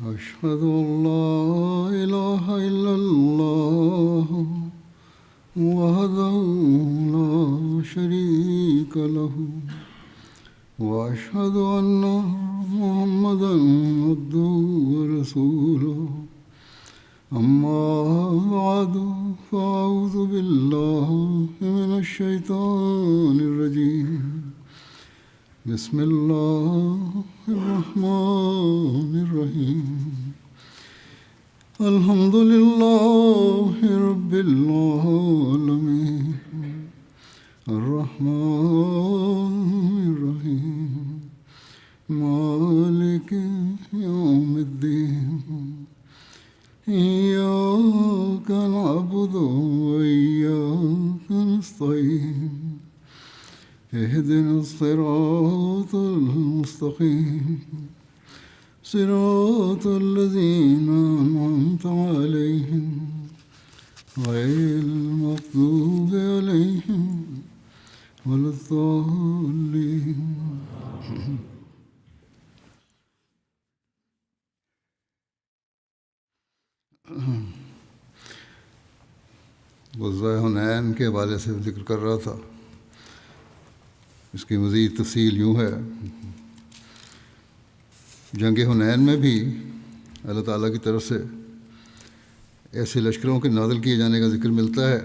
أشهد أن لا إله إلا الله وحده لا شريك له وأشهد أن محمدا عبده ورسوله أما بعد فأعوذ بالله من الشيطان الرجيم بسم الله الرحمن الرحيم الحمد لله رب العالمين الرحمن الرحيم مالك يوم الدين إياك نعبد وإياك نستعين اهدنا الصراط المستقيم صراط الذين أنعمت عليهم غير المغضوب عليهم ولا الضالين. غزوہ حنین کے حوالے سے ذکر کر رہا تھا. اس کی مزید تفصیل یوں ہے، جنگ حنین میں بھی اللہ تعالیٰ کی طرف سے ایسے لشکروں کے نازل کیے جانے کا ذکر ملتا ہے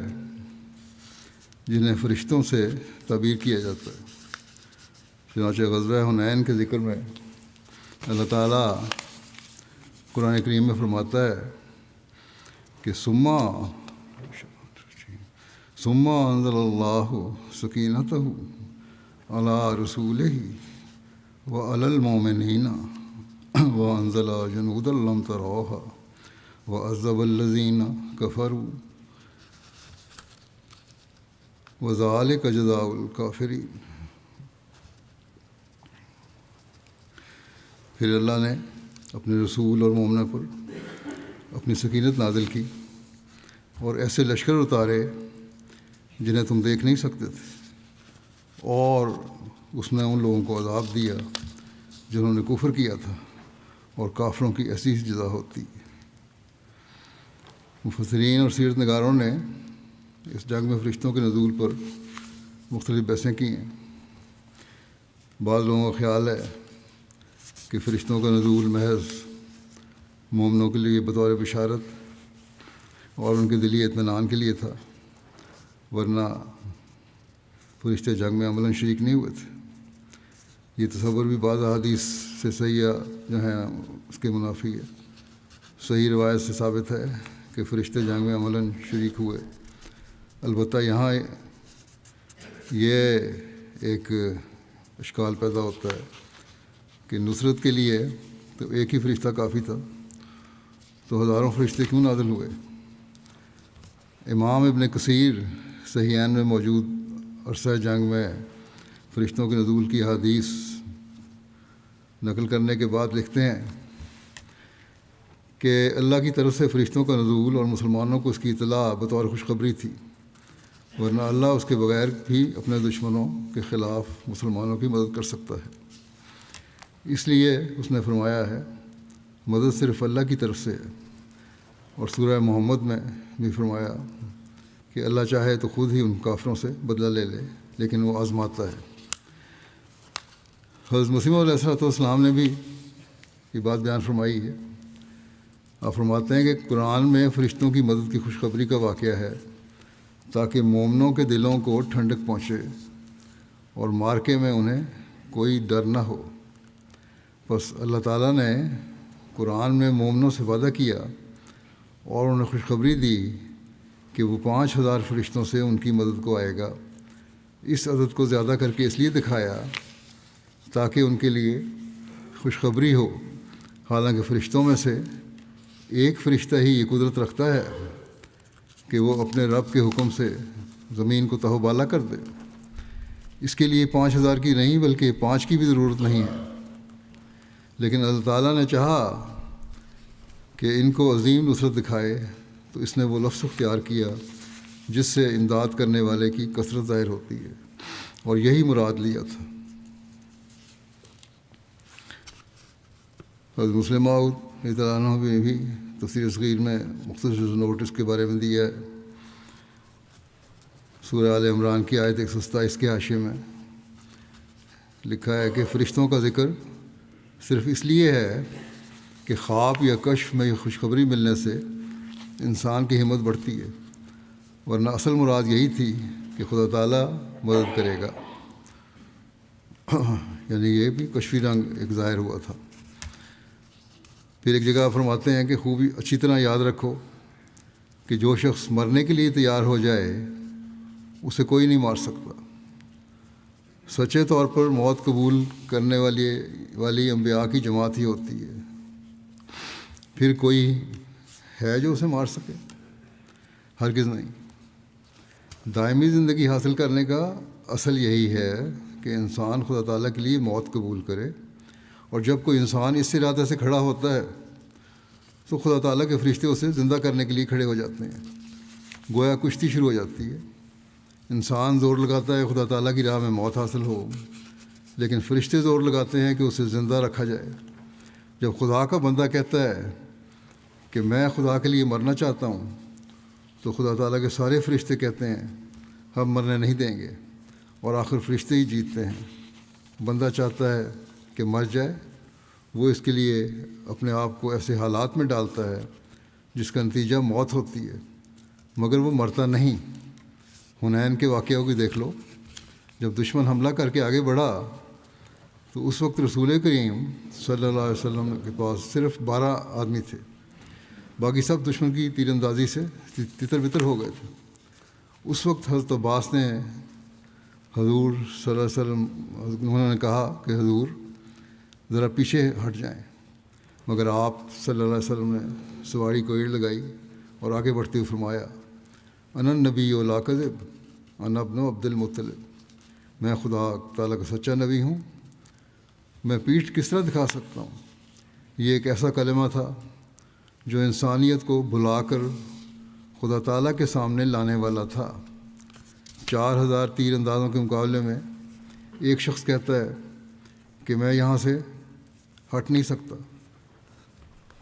جنہیں فرشتوں سے تعبیر کیا جاتا ہے. چنانچہ غزوہ حنین کے ذکر میں اللہ تعالیٰ قرآن کریم میں فرماتا ہے کہ ثم انزل اللہ سکینتہ علی رسولہ وعلی المؤمنین وانزل جنودا لم تروها وعذب الذین کفروا وذلک جزاء الکافرین. پھر اللہ نے اپنے رسول اور مومنوں پر اپنی سکینت نازل کی اور ایسے لشکر اتارے جنہیں تم دیکھ نہیں سکتے تھے، اور اس نے ان لوگوں کو عذاب دیا جنہوں نے کفر کیا تھا، اور کافروں کی ایسی ہی جزا ہوتی. مفسرین اور سیرت نگاروں نے اس جنگ میں فرشتوں کے نزول پر مختلف بحثیں کی ہیں. بعض لوگوں کا خیال ہے کہ فرشتوں کا نزول محض مومنوں کے لیے بطور بشارت اور ان کے دلی اطمینان کے لیے تھا، ورنہ فرشتے جنگ میں عملاً شریک نہیں ہوئے تھے. یہ تصور بھی بعض احادیث سے صحیح جو ہیں اس کے منافی ہے. صحیح روایت سے ثابت ہے کہ فرشتے جنگ میں عملاً شریک ہوئے. البتہ یہاں یہ ایک اشکال پیدا ہوتا ہے کہ نصرت کے لیے تو ایک ہی فرشتہ کافی تھا، تو ہزاروں فرشتے کیوں نازل ہوئے؟ امام ابن کثیر صحیحین میں موجود عرصہ جنگ میں فرشتوں کے نزول کی حدیث نقل کرنے کے بعد لکھتے ہیں کہ اللہ کی طرف سے فرشتوں کا نزول اور مسلمانوں کو اس کی اطلاع بطور خوشخبری تھی، ورنہ اللہ اس کے بغیر بھی اپنے دشمنوں کے خلاف مسلمانوں کی مدد کر سکتا ہے. اس لیے اس نے فرمایا ہے مدد صرف اللہ کی طرف سے ہے. اور سورہ محمد میں بھی فرمایا کہ اللہ چاہے تو خود ہی ان کافروں سے بدلہ لے لے، لیکن وہ آزماتا ہے. حضرت مسیح علیہ السلام نے بھی یہ بات بیان فرمائی ہے. آپ فرماتے ہیں کہ قرآن میں فرشتوں کی مدد کی خوشخبری کا واقعہ ہے تاکہ مومنوں کے دلوں کو ٹھنڈک پہنچے اور مارکے میں انہیں کوئی ڈر نہ ہو. بس اللہ تعالیٰ نے قرآن میں مومنوں سے وعدہ کیا اور انہیں خوشخبری دی کہ وہ 5000 فرشتوں سے ان کی مدد کو آئے گا. اس عدد کو زیادہ کر کے اس لیے دکھایا تاکہ ان کے لیے خوشخبری ہو، حالانکہ فرشتوں میں سے ایک فرشتہ ہی یہ قدرت رکھتا ہے کہ وہ اپنے رب کے حکم سے زمین کو تہو بالا کر دے. اس کے لیے 5000 کی نہیں بلکہ 5 کی بھی ضرورت نہیں ہے. لیکن اللہ تعالیٰ نے چاہا کہ ان کو عظیم نصرت دکھائے تو اس نے وہ لفظ اختیار کیا جس سے امداد کرنے والے کی کثرت ظاہر ہوتی ہے، اور یہی مراد لیا تھا. حضرت مسلم موعود رضی اللہ عنہ بھی تفسیر صغیر میں مختصر نوٹ اس کے بارے میں دیا ہے۔ سورہ آل عمران کی آیت 127 کے حاشیے میں لکھا ہے کہ فرشتوں کا ذکر صرف اس لیے ہے کہ خواب یا کشف میں خوشخبری ملنے سے انسان کی ہمت بڑھتی ہے، ورنہ اصل مراد یہی تھی کہ خدا تعالیٰ مدد کرے گا، یعنی یہ بھی کشفی رنگ ایک ظاہر ہوا تھا۔ پھر ایک جگہ فرماتے ہیں کہ خوب اچھی طرح یاد رکھو کہ جو شخص مرنے کے لیے تیار ہو جائے اسے کوئی نہیں مار سکتا۔ سچے طور پر موت قبول کرنے والی انبیاء کی جماعت ہی ہوتی ہے، پھر کوئی ہے جو اسے مار سکے؟ ہرگز نہیں۔ دائمی زندگی حاصل کرنے کا اصل یہی ہے کہ انسان خدا تعالیٰ کے لیے موت قبول کرے، اور جب کوئی انسان اس ارادے سے کھڑا ہوتا ہے تو خدا تعالیٰ کے فرشتے اسے زندہ کرنے کے لیے کھڑے ہو جاتے ہیں، گویا کشتی شروع ہو جاتی ہے۔ انسان زور لگاتا ہے خدا تعالیٰ کی راہ میں موت حاصل ہو، لیکن فرشتے زور لگاتے ہیں کہ اسے زندہ رکھا جائے۔ جب خدا کا بندہ کہتا ہے کہ میں خدا کے لیے مرنا چاہتا ہوں، تو خدا تعالیٰ کے سارے فرشتے کہتے ہیں ہم مرنے نہیں دیں گے، اور آخر فرشتے ہی جیتتے ہیں۔ بندہ چاہتا ہے کہ مر جائے، وہ اس کے لیے اپنے آپ کو ایسے حالات میں ڈالتا ہے جس کا نتیجہ موت ہوتی ہے، مگر وہ مرتا نہیں۔ حنین کے واقعوں کو دیکھ لو، جب دشمن حملہ کر کے آگے بڑھا تو اس وقت رسول کریم صلی اللہ علیہ وسلم کے پاس صرف 12 آدمی تھے، باقی سب دشمن کی تیر اندازی سے تتر بتر ہو گئے تھے۔ اس وقت حضرت عباس نے حضور صلی اللہ علیہ وسلم انہوں نے کہا کہ حضور ذرا پیچھے ہٹ جائیں، مگر آپ صلی اللہ علیہ وسلم نے سواری کو ایڑ لگائی اور آگے بڑھتے ہوئے فرمایا انا النبی لا کذب انا ابن عبد المطلب، میں خدا تعالیٰ کا سچا نبی ہوں، میں پیٹھ کس طرح دکھا سکتا ہوں۔ یہ ایک ایسا کلمہ تھا جو انسانیت کو بھلا کر خدا تعالیٰ کے سامنے لانے والا تھا۔ 4000 تیر اندازوں کے مقابلے میں ایک شخص کہتا ہے کہ میں یہاں سے ہٹ نہیں سکتا،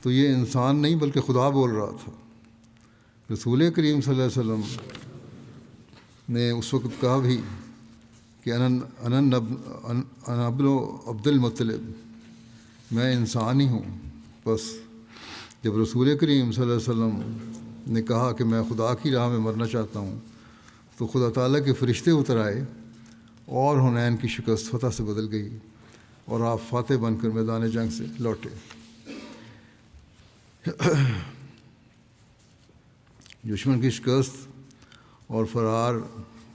تو یہ انسان نہیں بلکہ خدا بول رہا تھا۔ رسول کریم صلی اللہ علیہ وسلم نے اس وقت کہا بھی کہ انا ابن عبد المطلب، میں انسان ہی ہوں۔ بس جب رسول کریم صلی اللہ علیہ وسلم نے کہا کہ میں خدا کی راہ میں مرنا چاہتا ہوں، تو خدا تعالیٰ کے فرشتے اتر آئے اور حنین کی شکست فتح سے بدل گئی، اور آپ فاتح بن کر میدان جنگ سے لوٹے۔ دشمن کی شکست اور فرار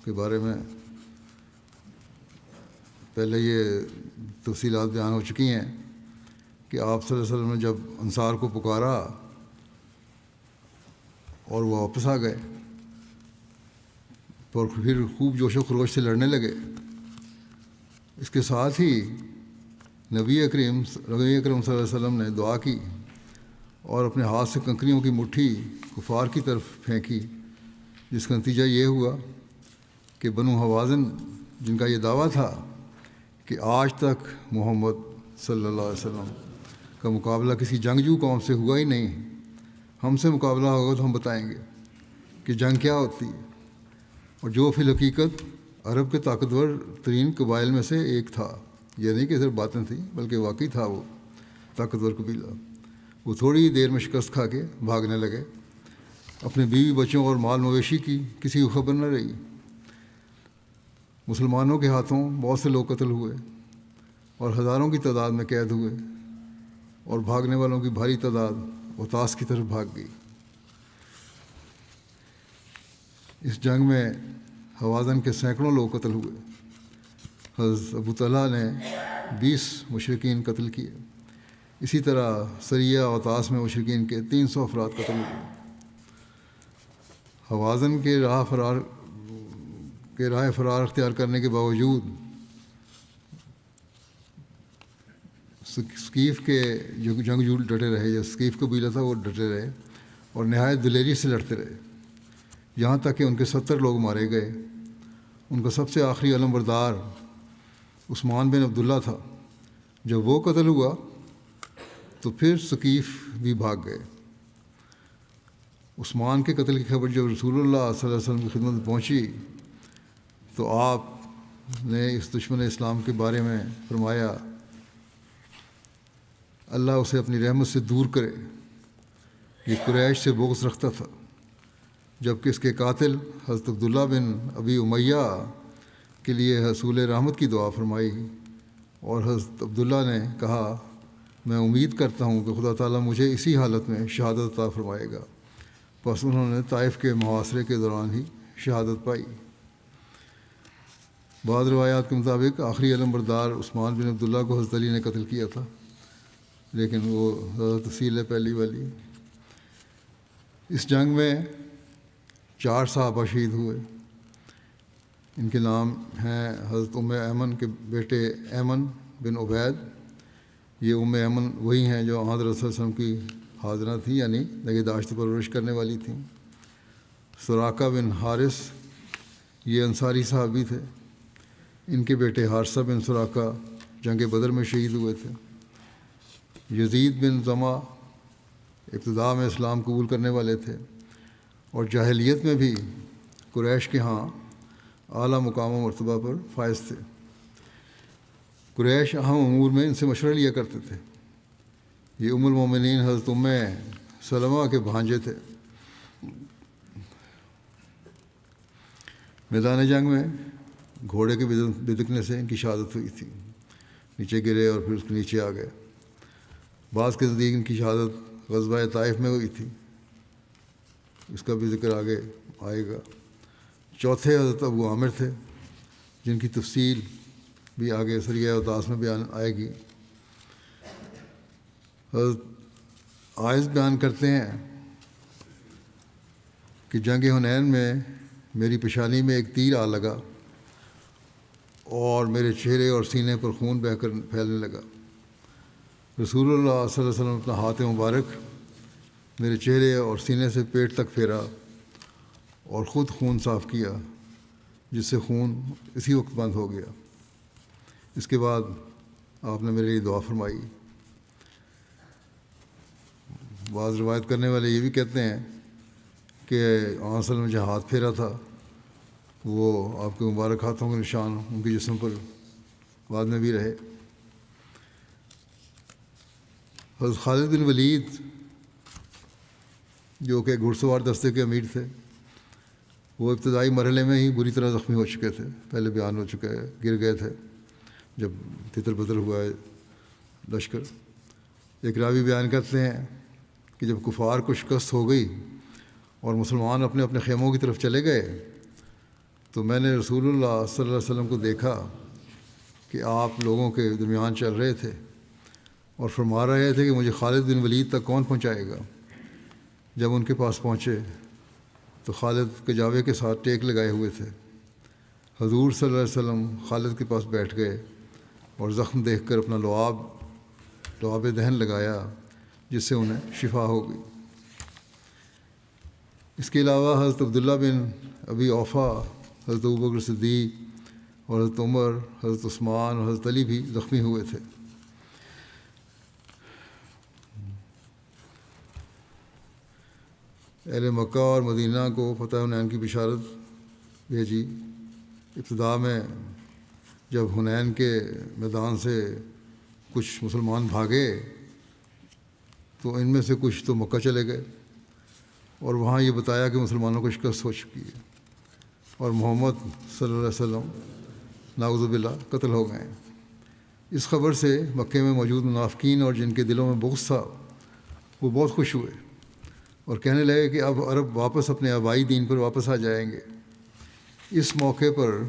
کے بارے میں پہلے یہ تفصیلات بیان ہو چکی ہیں کہ آپ صلی اللہ علیہ وسلم نے جب انصار کو پکارا اور وہ واپس آ گئے اور پھر خوب جوش و خروش سے لڑنے لگے، اس کے ساتھ ہی نبی اکرم صلی اللہ علیہ وسلم نے دعا کی اور اپنے ہاتھ سے کنکریوں کی مٹھی کفار کی طرف پھینکی، جس کا نتیجہ یہ ہوا کہ بنو حوازن، جن کا یہ دعویٰ تھا کہ آج تک محمد صلی اللہ علیہ وسلم کا مقابلہ کسی جنگجو قوم سے ہوا ہی نہیں، ہم سے مقابلہ ہوگا تو ہم بتائیں گے کہ جنگ کیا ہوتی ہے، اور جو فی الحقیقت عرب کے طاقتور ترین قبائل میں سے ایک تھا۔ یہ نہیں کہ صرف باتیں تھیں بلکہ واقعی تھا وہ طاقتور قبیلہ۔ وہ تھوڑی دیر میں شکست کھا کے بھاگنے لگے، اپنے بیوی بچوں اور مال مویشی کی کسی کو خبر نہ رہی۔ مسلمانوں کے ہاتھوں بہت سے لوگ قتل ہوئے اور ہزاروں کی تعداد میں قید ہوئے، اور بھاگنے والوں کی بھاری تعداد اوتاس کی طرف بھاگ گئی۔ اس جنگ میں حوازن کے سینکڑوں لوگ قتل ہوئے۔ حضرت ابو طلحہ نے 20 مشرکین قتل کیے۔ اسی طرح سریہ اوتاس میں مشرکین کے 300 افراد قتل ہوئے۔ حوازن کے راہ فرار اختیار کرنے کے باوجود ثقیف کے جنگجو ڈٹے رہے، جو ثقیف قبیلہ تھا وہ ڈٹے رہے اور نہایت دلیری سے لڑتے رہے، یہاں تک کہ ان کے 70 لوگ مارے گئے۔ ان کا سب سے آخری علمبردار عثمان بن عبداللہ تھا۔ جب وہ قتل ہوا تو پھر ثقیف بھی بھاگ گئے۔ عثمان کے قتل کی خبر جب رسول اللہ صلی اللہ علیہ وسلم کی خدمت میں پہنچی تو آپ نے اس دشمن اسلام کے بارے میں فرمایا اللہ اسے اپنی رحمت سے دور کرے، یہ قریش سے بغض رکھتا تھا، جبکہ اس کے قاتل حضرت عبداللہ بن ابی امیہ کے لیے حصول رحمت کی دعا فرمائی، اور حضرت عبداللہ نے کہا میں امید کرتا ہوں کہ خدا تعالیٰ مجھے اسی حالت میں شہادت عطا فرمائے گا۔ بس انہوں نے طائف کے محاصرے کے دوران ہی شہادت پائی۔ بعض روایات کے مطابق آخری علمبردار عثمان بن عبداللہ کو حضرت علی نے قتل کیا تھا، لیکن وہ زیادہ تفصیل ہے پہلی والی۔ اس جنگ میں 4 صحابہ شہید ہوئے۔ ان کے نام ہیں حضرت ایمن کے بیٹے ایمن بن عبید۔ یہ ایمن وہی ہیں جو حضرت صلی اللہ علیہ وسلم کی حاضرہ تھیں، یعنی نگہداشت پرورش کرنے والی تھیں۔ سراقہ بن حارث یہ انصاری صحابی تھے۔ ان کے بیٹے حارثہ بن سراقہ جنگ بدر میں شہید ہوئے تھے۔ یزید بن زمع ابتداء میں اسلام قبول کرنے والے تھے اور جاہلیت میں بھی قریش کے ہاں اعلیٰ مقام و مرتبہ پر فائز تھے۔ قریش اہم امور میں ان سے مشورہ لیا کرتے تھے۔ یہ ام المومنین حضرت سلمہ کے بھانجے تھے۔ میدان جنگ میں گھوڑے کے بدکنے سے ان کی شہادت ہوئی تھی، نیچے گرے اور پھر اس کے نیچے آ گئے۔ بعض کے نزدیک ان کی شہادت غزوہ طائف میں ہوئی تھی، اس کا بھی ذکر آگے آئے گا۔ چوتھے حضرت ابو عامر تھے، جن کی تفصیل بھی آگے سریہ اوداس میں بیان آئے گی۔ حضرت عائض بیان کرتے ہیں کہ جنگ حنین میں میری پیشانی میں ایک تیر آ لگا اور میرے چہرے اور سینے پر خون بہہ کر پھیلنے لگا۔ رسول اللہ صلی اللہ علیہ وسلم اپنا ہاتھ مبارک میرے چہرے اور سینے سے پیٹ تک پھیرا اور خود خون صاف کیا، جس سے خون اسی وقت بند ہو گیا۔ اس کے بعد آپ نے میرے لیے دعا فرمائی۔ بعض روایت کرنے والے یہ بھی کہتے ہیں کہ آن صلی اللہ علیہ وسلم نے جہاں ہاتھ پھیرا تھا وہ آپ کے مبارک ہاتھوں کے نشان ان کے جسم پر بعد میں بھی رہے۔ حضرت خالد بن ولید جو کہ گھڑ سوار دستے کے امیر تھے، وہ ابتدائی مرحلے میں ہی بری طرح زخمی ہو چکے تھے، پہلے بیان ہو چکا ہے، گر گئے تھے جب تتر بتر ہوا ہے لشکر۔ ایک راوی بیان کرتے ہیں کہ جب کفار کو شکست ہو گئی اور مسلمان اپنے اپنے خیموں کی طرف چلے گئے تو میں نے رسول اللہ صلی اللہ علیہ وسلم کو دیکھا کہ آپ لوگوں کے درمیان چل رہے تھے اور فرما رہے تھے کہ مجھے خالد بن ولید تک کون پہنچائے گا۔ جب ان کے پاس پہنچے تو خالد کجاوے کے ساتھ ٹیک لگائے ہوئے تھے۔ حضور صلی اللہ علیہ وسلم خالد کے پاس بیٹھ گئے اور زخم دیکھ کر اپنا لعاب دہن لگایا، جس سے انہیں شفا ہو گئی۔ اس کے علاوہ حضرت عبداللہ بن ابی اوفا، حضرت ابوبکر صدیق اور حضرت عمر، حضرت عثمان اور حضرت علی بھی زخمی ہوئے تھے۔ اہل مکہ اور مدینہ کو فتح حنین کی بشارت بھیجی۔ ابتدا میں جب حنین کے میدان سے کچھ مسلمان بھاگے تو ان میں سے کچھ تو مکہ چلے گئے اور وہاں یہ بتایا کہ مسلمانوں کو شکست ہو چکی ہے اور محمد صلی اللہ علیہ وسلم نعوذ باللہ قتل ہو گئے۔ اس خبر سے مکے میں موجود منافقین اور جن کے دلوں میں بغض تھا وہ بہت خوش ہوئے اور کہنے لگے کہ اب عرب واپس اپنے آبائی دین پر واپس آ جائیں گے۔ اس موقع پر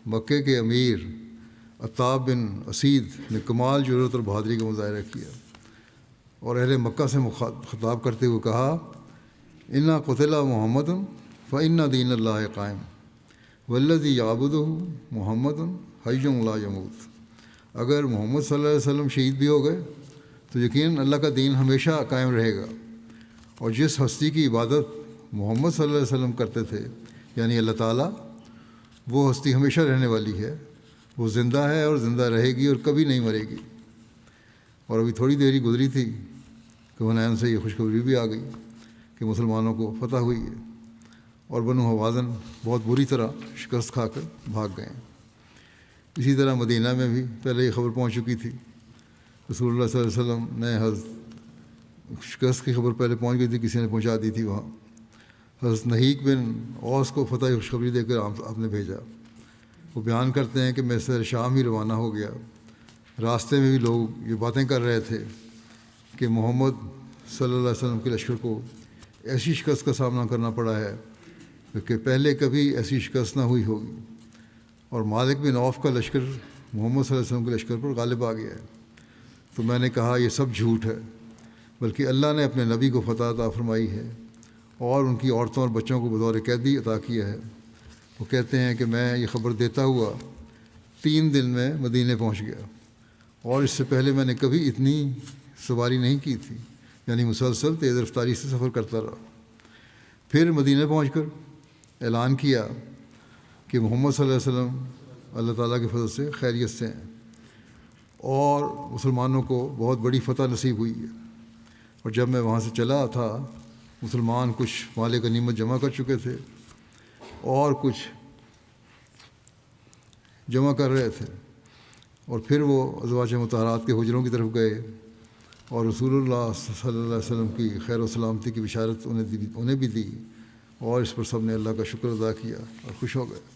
مکے کے امیر عطاب بن اسید نے کمال جرأت اور بہادری کا مظاہرہ کیا اور اہل مکہ سے خطاب کرتے ہوئے کہا انا قتل محمد فإن دین اللہ قائم والذی یعبدہ محمد حی لا یموت۔ اگر محمد صلی اللہ علیہ وسلم شہید بھی ہو گئے تو یقیناً اللہ کا دین ہمیشہ قائم رہے گا، اور جس ہستی کی عبادت محمد صلی اللہ علیہ وسلم کرتے تھے یعنی اللہ تعالیٰ، وہ ہستی ہمیشہ رہنے والی ہے، وہ زندہ ہے اور زندہ رہے گی اور کبھی نہیں مرے گی۔ اور ابھی تھوڑی دیر ہی گزری تھی کہ حنین سے یہ خوشخبری بھی آ گئی کہ مسلمانوں کو فتح ہوئی ہے، اور بنو حوازن بہت بری طرح شکست کھا کر بھاگ گئے ہیں۔ اسی طرح مدینہ میں بھی پہلے یہ خبر پہنچ چکی تھی۔ رسول اللہ صلی اللہ علیہ وسلم نے شکست کی خبر پہلے پہنچ گئی تھی، کسی نے پہنچا دی تھی وہاں۔ حضرت نہیک بن اوس کو فتح خوشخبری دے کر آپ نے بھیجا۔ وہ بیان کرتے ہیں کہ میں سر شام ہی روانہ ہو گیا، راستے میں بھی لوگ یہ باتیں کر رہے تھے کہ محمد صلی اللہ علیہ وسلم کے لشکر کو ایسی شکست کا سامنا کرنا پڑا ہے کہ پہلے کبھی ایسی شکست نہ ہوئی ہوگی، اور مالک بن عوف کا لشکر محمد صلی اللہ علیہ وسلم کے لشکر پر غالب آ گیا ہے۔ تو میں نے کہا یہ سب جھوٹ ہے، بلکہ اللہ نے اپنے نبی کو فتح عطا فرمائی ہے اور ان کی عورتوں اور بچوں کو بطور قیدی عطا کیا ہے۔ وہ کہتے ہیں کہ میں یہ خبر دیتا ہوا 3 دن میں مدینے پہنچ گیا، اور اس سے پہلے میں نے کبھی اتنی سواری نہیں کی تھی، یعنی مسلسل تیز رفتاری سے سفر کرتا رہا۔ پھر مدینے پہنچ کر اعلان کیا کہ محمد صلی اللہ علیہ وسلم اللہ تعالیٰ کے فضل سے خیریت سے ہیں اور مسلمانوں کو بہت بڑی فتح نصیب ہوئی ہے۔ اور جب میں وہاں سے چلا تھا، مسلمان کچھ مال غنیمت جمع کر چکے تھے اور کچھ جمع کر رہے تھے، اور پھر وہ ازواج مطہرات کے حجروں کی طرف گئے اور رسول اللہ صلی اللہ علیہ وسلم کی خیر و سلامتی کی بشارت انہیں بھی دی، اور اس پر سب نے اللہ کا شکر ادا کیا اور خوش ہو گئے۔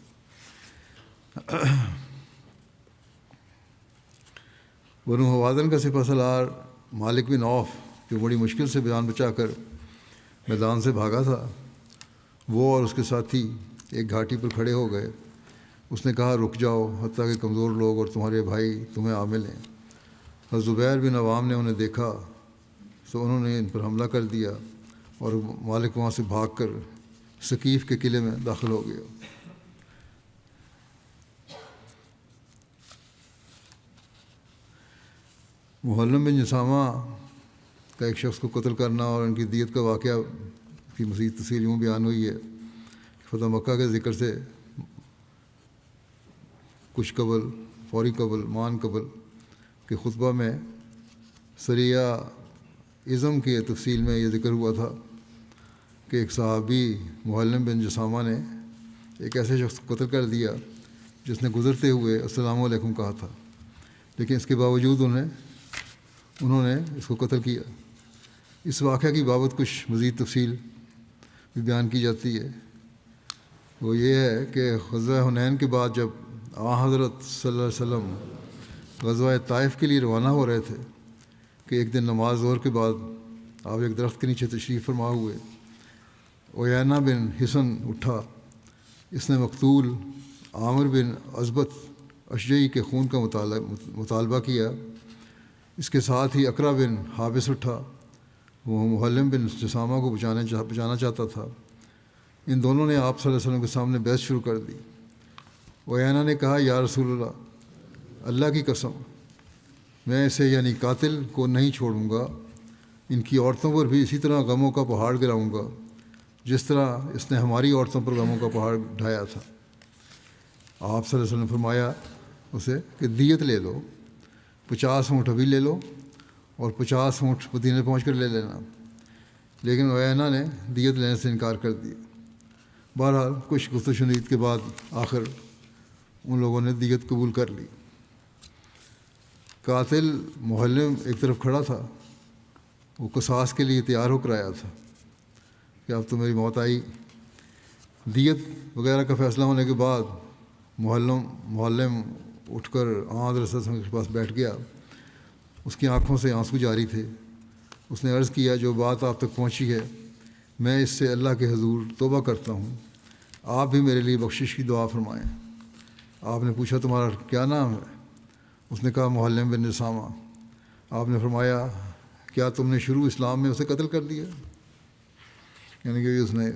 بنو حوازن کا سپہ سالار مالک بن عوف، جو بڑی مشکل سے جان بچا کر میدان سے بھاگا تھا، وہ اور اس کے ساتھی ایک گھاٹی پر کھڑے ہو گئے۔ اس نے کہا رک جاؤ حتیٰ کہ کمزور لوگ اور تمہارے بھائی تمہیں آ ملیں۔ حضرت زبیر بن عوام نے انہیں دیکھا تو انہوں نے ان پر حملہ کر دیا، اور مالک وہاں سے بھاگ کر ثقیف کے قلعے میں داخل ہو گیا۔ محلم بن جسامہ کا ایک شخص کو قتل کرنا اور ان کی دیت کا واقعہ کی مزید تفصیل یوں بیان ہوئی ہے۔ فتح مکہ کے ذکر سے کچھ قبل، فوری قبل، مان قبل کے خطبہ میں سریہ ازم کی تفصیل میں یہ ذکر ہوا تھا کہ ایک صحابی محلم بن جسامہ نے ایک ایسے شخص کو قتل کر دیا جس نے گزرتے ہوئے السلام علیکم کہا تھا، لیکن اس کے باوجود انہوں نے اس کو قتل کیا۔ اس واقعہ کی بابت کچھ مزید تفصیل بھی بیان کی جاتی ہے۔ وہ یہ ہے کہ غزوہ حنین کے بعد جب حضرت صلی اللہ علیہ وسلم غزوہ طائف کے لیے روانہ ہو رہے تھے کہ ایک دن نماز ظہر کے بعد آپ ایک درخت کے نیچے تشریف فرما ہوئے۔ عیینہ بن حصن اٹھا، اس نے مقتول عامر بن ازبت اشجعی کے خون کا مطالبہ کیا۔ اس کے ساتھ ہی اقرا بن حابس اٹھا، وہ محلم بن جسامہ کو بچانا چاہتا تھا۔ ان دونوں نے آپ صلی اللہ علیہ وسلم کے سامنے بحث شروع کر دی۔ عیینہ نے کہا یا رسول اللہ کی قسم، میں اسے یعنی قاتل کو نہیں چھوڑوں گا، ان کی عورتوں پر بھی اسی طرح غموں کا پہاڑ گراؤں گا جس طرح اس نے ہماری عورتوں پر غموں کا پہاڑ ڈھایا تھا۔ آپ صلی اللہ علیہ وسلم نے فرمایا اسے کہ دیت لے لو، 50 اونٹ ابھی لے لو اور 50 اونٹ مدینے پہنچ کر لے لینا، لیکن عیینہ نے دیت لینے سے انکار کر دیا۔ بہرحال کچھ گفت و شنید کے بعد آخر ان لوگوں نے دیت قبول کر لی۔ قاتل محلم ایک طرف کھڑا تھا، وہ قصاص کے لیے تیار ہو کر آیا تھا کہ اب تو میری موت آئی۔ دیت وغیرہ کا فیصلہ ہونے کے بعد محلم اٹھ کر حضرت صلی اللہ علیہ وسلم کے پاس بیٹھ گیا۔ اس کی آنکھوں سے آنسو جاری تھے۔ اس نے عرض کیا جو بات آپ تک پہنچی ہے میں اس سے اللہ کے حضور توبہ کرتا ہوں، آپ بھی میرے لیے بخشش کی دعا فرمائیں۔ آپ نے پوچھا تمہارا کیا نام ہے؟ اس نے کہا محلم بن جسامہ۔ آپ نے فرمایا کیا تم نے شروع اسلام میں اسے قتل کر دیا؟ یعنی کہ اس نے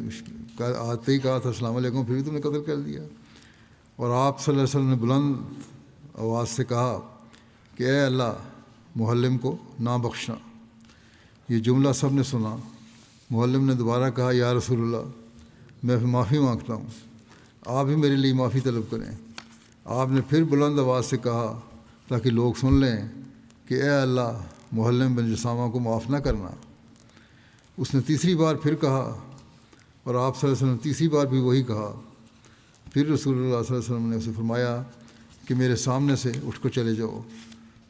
آتے ہی کہا تھا السلام علیکم، پھر بھی تم نے قتل کر دیا۔ اور آپ صلی اللہ علیہ وسلم نے بلند آواز سے کہا کہ اے اللہ محلم کو نہ بخشنا۔ یہ جملہ سب نے سنا۔ محلم نے دوبارہ کہا یا رسول اللہ میں معافی مانگتا ہوں، آپ بھی میرے لیے معافی طلب کریں۔ آپ نے پھر بلند آواز سے کہا تاکہ لوگ سن لیں کہ اے اللہ محلم بن جسامہ کو معاف نہ کرنا۔ اس نے تیسری بار پھر کہا اور آپ صلی اللہ علیہ وسلم نے تیسری بار بھی وہی کہا۔ پھر رسول اللہ صلی اللہ علیہ وسلم نے اسے فرمایا کہ میرے سامنے سے اٹھ کر چلے جاؤ،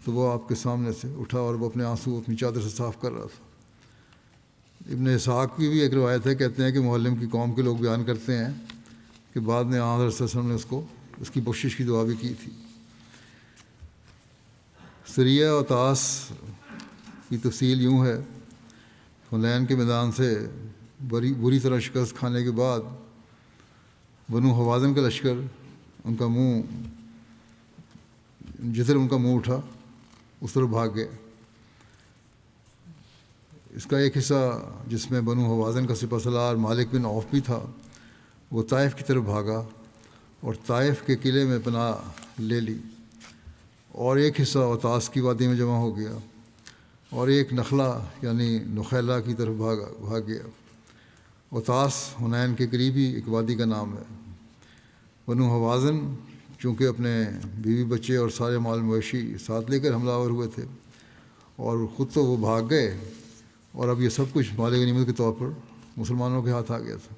تو وہ آپ کے سامنے سے اٹھا اور وہ اپنے آنسو اپنی چادر سے صاف کر رہا تھا۔ ابن اسحاق کی بھی ایک روایت ہے، کہتے ہیں کہ معلم کی قوم کے لوگ بیان کرتے ہیں کہ بعد میں آن حضرت صلی اللہ علیہ وسلم نے اس کی بخشش کی دعا بھی کی تھی۔ سریہ اور طاس کی تفصیل یوں ہے، حنین کے میدان سے بری طرح شکست کھانے کے بعد بنو حوازن کا لشکر جدھر ان کا منہ اٹھا اس طرف بھاگ گئے۔ اس کا ایک حصہ جس میں بنو حوازن کا سپہ سالار مالک بن عوف بھی تھا، وہ طائف کی طرف بھاگا اور طائف کے قلعے میں پناہ لے لی، اور ایک حصہ اوتاس کی وادی میں جمع ہو گیا، اور ایک نخلا یعنی نخیلہ کی طرف بھاگ گیا۔ اوتاس حنین کے قریبی ایک وادی کا نام ہے۔ بنو حوازن چونکہ اپنے بیوی بچے اور سارے مال مویشی ساتھ لے کر حملہ آور ہوئے تھے، اور خود تو وہ بھاگ گئے، اور اب یہ سب کچھ مال غنیمت کے طور پر مسلمانوں کے ہاتھ آ گیا تھا۔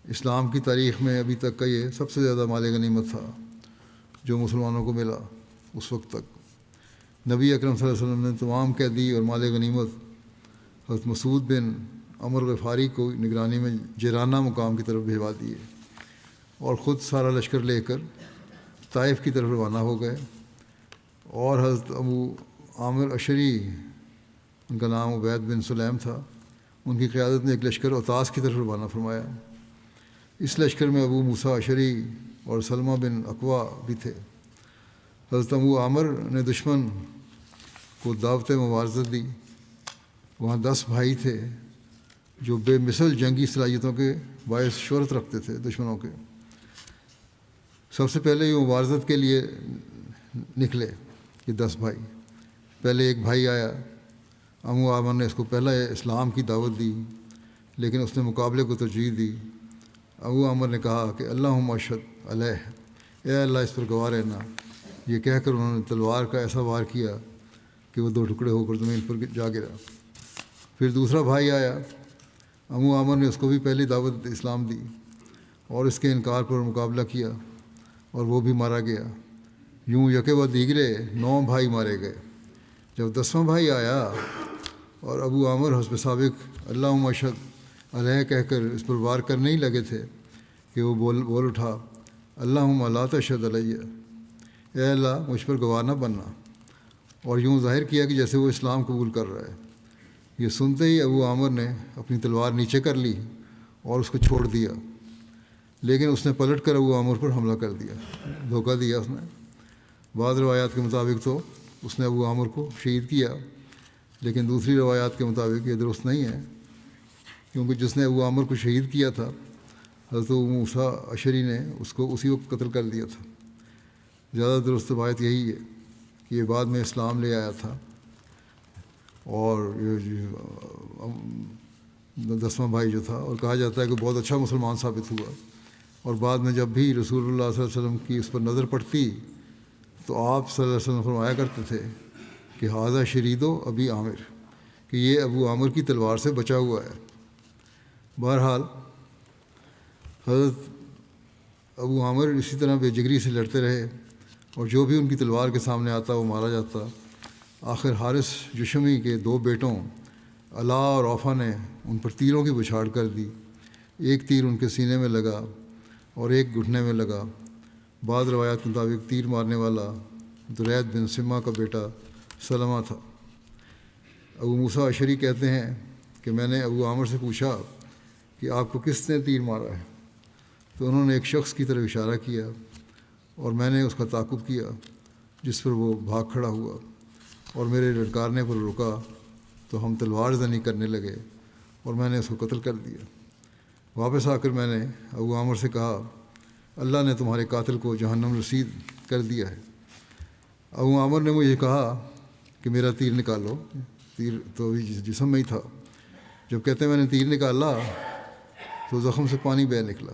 اسلام کی تاریخ میں ابھی تک کا یہ سب سے زیادہ مال غنیمت تھا جو مسلمانوں کو ملا اس وقت تک۔ نبی اکرم صلی اللہ علیہ وسلم نے تمام قیدی اور مال غنیمت حضرت مسعود بن عمر غفاری کو نگرانی میں جیرانہ مقام کی طرف بھجوا دیے، اور خود سارا لشکر لے کر طائف کی طرف روانہ ہو گئے، اور حضرت ابو عامر اشعری، ان کا نام عبید بن سلیم تھا، ان کی قیادت نے ایک لشکر اوتاس کی طرف روانہ فرمایا۔ اس لشکر میں ابو موسیٰ اشعری اور سلمہ بن اکوا بھی تھے۔ حضرت ابو عامر نے دشمن کو دعوت مبارزت دی۔ وہاں 10 بھائی تھے جو بے مثل جنگی صلاحیتوں کے باعث شہرت رکھتے تھے دشمنوں کے۔ سب سے پہلے یہ مبارزت کے لیے نکلے یہ 10 بھائی۔ پہلے ایک بھائی آیا، ابو عامر نے اس کو پہلا اسلام کی دعوت دی، لیکن اس نے مقابلے کو ترجیح دی۔ ابو عامر نے کہا کہ اللہم اشہد علیہ، اے اللہ اس پر گواہ رہنا۔ یہ کہہ کر انہوں نے تلوار کا ایسا وار کیا کہ وہ 2 ٹکڑے ہو کر زمین پر جا گرا۔ پھر دوسرا بھائی آیا، ابو عامر نے اس کو بھی پہلی دعوت اسلام دی اور اس کے انکار پر مقابلہ کیا، اور وہ بھی مارا گیا۔ یوں یکے بعد دیگرے 9 بھائی مارے گئے۔ جب 10واں بھائی آیا اور ابو عامر حسب سابق اللہم اشہد علیہ کہہ کر اس پر وار کرنے ہی لگے تھے کہ وہ بول اٹھا، اللہم لا تشہد علیہ، اے اللہ مجھ پر گواہ نہ بننا، اور یوں ظاہر کیا کہ جیسے وہ اسلام قبول کر رہا ہے۔ یہ سنتے ہی ابو عامر نے اپنی تلوار نیچے کر لی اور اس کو چھوڑ دیا، لیکن اس نے پلٹ کر ابو عامر پر حملہ کر دیا، دھوکہ دیا اس نے۔ بعض روایات کے مطابق تو اس نے ابو عامر کو شہید کیا، لیکن دوسری روایات کے مطابق یہ درست نہیں ہے، کیونکہ جس نے ابو عامر کو شہید کیا تھا حضرت ابو موسیٰ اشعری نے اس کو اسی وقت قتل کر دیا تھا۔ زیادہ درست روایت یہی ہے کہ یہ بعد میں اسلام لے آیا تھا، اور 10واں بھائی جو تھا، اور کہا جاتا ہے کہ بہت اچھا مسلمان ثابت ہوا، اور بعد میں جب بھی رسول اللہ صلی اللہ علیہ وسلم کی اس پر نظر پڑتی تو آپ صلی اللہ علیہ وسلم فرمایا کرتے تھے کہ ھذا شرید و ابی عامر، کہ یہ ابو عامر کی تلوار سے بچا ہوا ہے۔ بہرحال حضرت ابو عامر اسی طرح بے جگری سے لڑتے رہے، اور جو بھی ان کی تلوار کے سامنے آتا وہ مارا جاتا۔ آخر حارث جشمی کے 2 بیٹوں علا اور اوفا نے ان پر تیروں کی بچھاڑ کر دی۔ ایک تیر ان کے سینے میں لگا اور ایک گھٹنے میں لگا۔ بعض روایات کے مطابق تیر مارنے والا درید بن سمہ کا بیٹا سلمہ تھا۔ ابو موسیٰ اشعری کہتے ہیں کہ میں نے ابو عامر سے پوچھا کہ آپ کو کس نے تیر مارا ہے؟ تو انہوں نے ایک شخص کی طرف اشارہ کیا، اور میں نے اس کا تعاقب کیا، جس پر وہ بھاگ کھڑا ہوا اور میرے للکارنے پر رکا تو ہم تلوار زنی کرنے لگے، اور میں نے اس کو قتل کر دیا۔ واپس آ کر میں نے ابو عامر سے کہا، اللہ نے تمہارے قاتل کو جہنم رسید کر دیا ہے۔ ابو عامر نے مجھے کہا کہ میرا تیر نکالو۔ تیر تو جسم میں ہی تھا۔ جب کہتے ہیں میں نے تیر نکالا تو زخم سے پانی بہہ نکلا،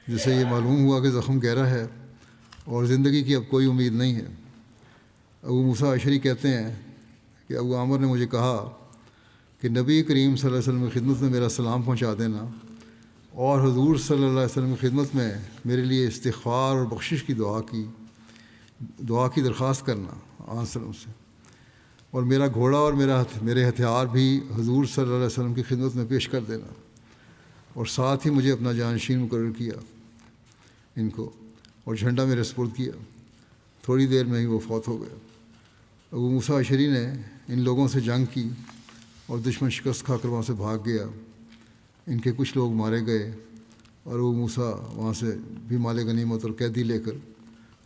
جس سے یہ معلوم ہوا کہ زخم گہرا ہے اور زندگی کی اب کوئی امید نہیں ہے۔ ابو موسیٰ اشعری کہتے ہیں کہ ابو عامر نے مجھے کہا کہ نبی کریم صلی اللہ علیہ وسلم کی خدمت میں میرا سلام پہنچا دینا اور حضور صلی اللہ علیہ وسلم کی خدمت میں میرے لیے استغفار اور بخشش کی دعا کی درخواست کرنا آن وسلم سے، اور میرا گھوڑا اور میرے ہتھیار بھی حضور صلی اللہ علیہ وسلم کی خدمت میں پیش کر دینا، اور ساتھ ہی مجھے اپنا جانشین مقرر کیا ان کو، اور جھنڈا میرے سپرد کیا۔ تھوڑی دیر میں ہی وہ فوت ہو گیا۔ ابو موسیٰ اشعری نے ان لوگوں سے جنگ کی اور دشمن شکست کھا کر وہاں سے بھاگ گیا۔ ان کے کچھ لوگ مارے گئے اور ابو موسیٰ وہاں سے بھی مال غنیمت اور قیدی لے کر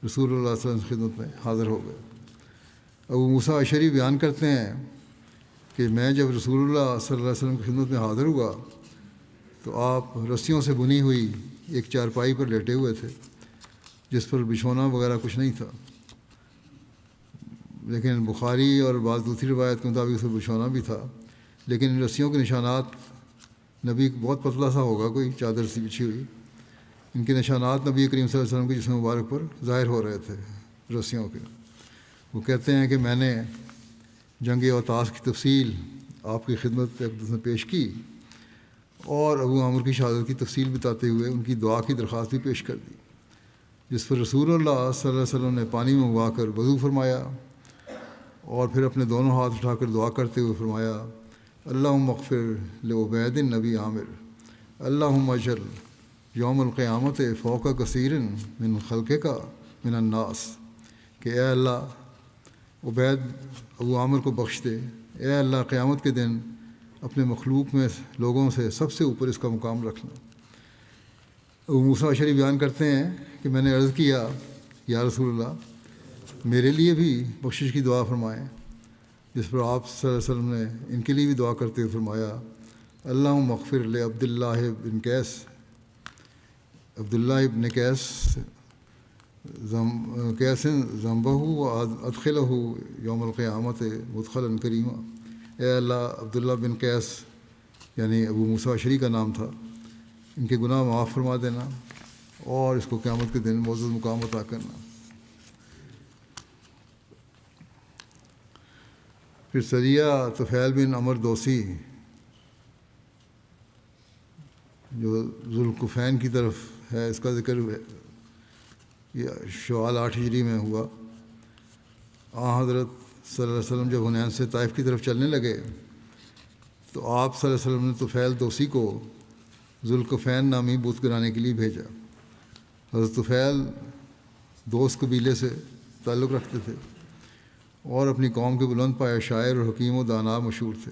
رسول اللہ صلی اللہ علیہ وسلم کی خدمت میں حاضر ہو گئے۔ ابو موسیٰ اشعری بیان کرتے ہیں کہ میں جب رسول اللہ صلی اللہ علیہ وسلم کی خدمت میں حاضر ہوا تو آپ رسیوں سے بنی ہوئی ایک چارپائی پر لیٹے ہوئے تھے، جس پر بچھونا وغیرہ کچھ نہیں تھا، لیکن بخاری اور بعض دوسری روایت کے مطابق اس پر بچھونا بھی تھا، لیکن ان رسیوں کے نشانات، نبی بہت پتلا سا ہوگا کوئی چادر سی بچھی ہوئی، ان کے نشانات نبی کریم صلی اللہ علیہ وسلم کے جسم مبارک پر ظاہر ہو رہے تھے رسیوں کے۔ وہ کہتے ہیں کہ میں نے جنگ اوطاس کی تفصیل آپ کی خدمت میں پیش کی اور ابو عامر کی شہادت کی تفصیل بتاتے ہوئے ان کی دعا کی درخواست بھی پیش کر دی، جس پر رسول اللہ صلی اللہ علیہ وسلم نے پانی منگوا کر وضو فرمایا اور پھر اپنے دونوں ہاتھ اٹھا کر دعا کرتے ہوئے فرمایا، اللہم اغفر لعبید نبی عامر، اللہم اجعل یوم القیامت فوق کثیر من خلقک من الناس، کہ اے اللہ عبید ابو عامر کو بخش دے، اے اللہ قیامت کے دن اپنے مخلوق میں لوگوں سے سب سے اوپر اس کا مقام رکھنا۔ ابو موسیٰ اشعری بیان کرتے ہیں کہ میں نے عرض کیا، یا رسول اللہ میرے لیے بھی بخشش کی دعا فرمائیں، جس پر آپ صلی اللہ علیہ وسلم نے ان کے لیے بھی دعا کرتے ہوئے فرمایا، اللہم اغفر لعبداللہ ابن قیس، عبداللہ ابن قیس ذنبہ و ادخلہ یوم القیامت مدخلا کریما، اے اللہ عبداللہ بن قیس یعنی ابو موسیٰ اشعری کا نام تھا، ان کے گناہ معاف فرما دینا اور اس کو قیامت کے دن معزز مقام عطا کرنا۔ پھر سریہ طفیل بن عمر دوسی جو ذوالکفین کی طرف ہے، اس کا ذکر یہ شوال 8 ہجری میں ہوا۔ حضرت صلی اللہ علیہ وسلم جب حنین سے طائف کی طرف چلنے لگے تو آپ صلی اللہ علیہ وسلم نے طفیل دوسی کو ذوالکفین نامی بت گرانے کے لیے بھیجا۔ حضرت طفیل دوست قبیلے سے تعلق رکھتے تھے اور اپنی قوم کے بلند پائے شاعر اور حکیم و دانا مشہور تھے۔